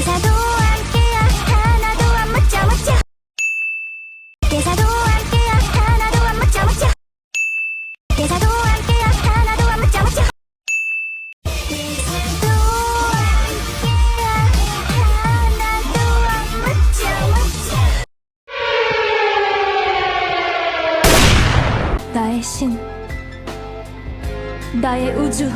대사도 함께야 하나도 안 묻자 묻자 대사도 함께야 하나도 안 묻자 묻자 대사도 함께야 하나도 안 묻자 묻자 대사도 함께야 하나도 안 묻자 묻자 나의 신 나의 우주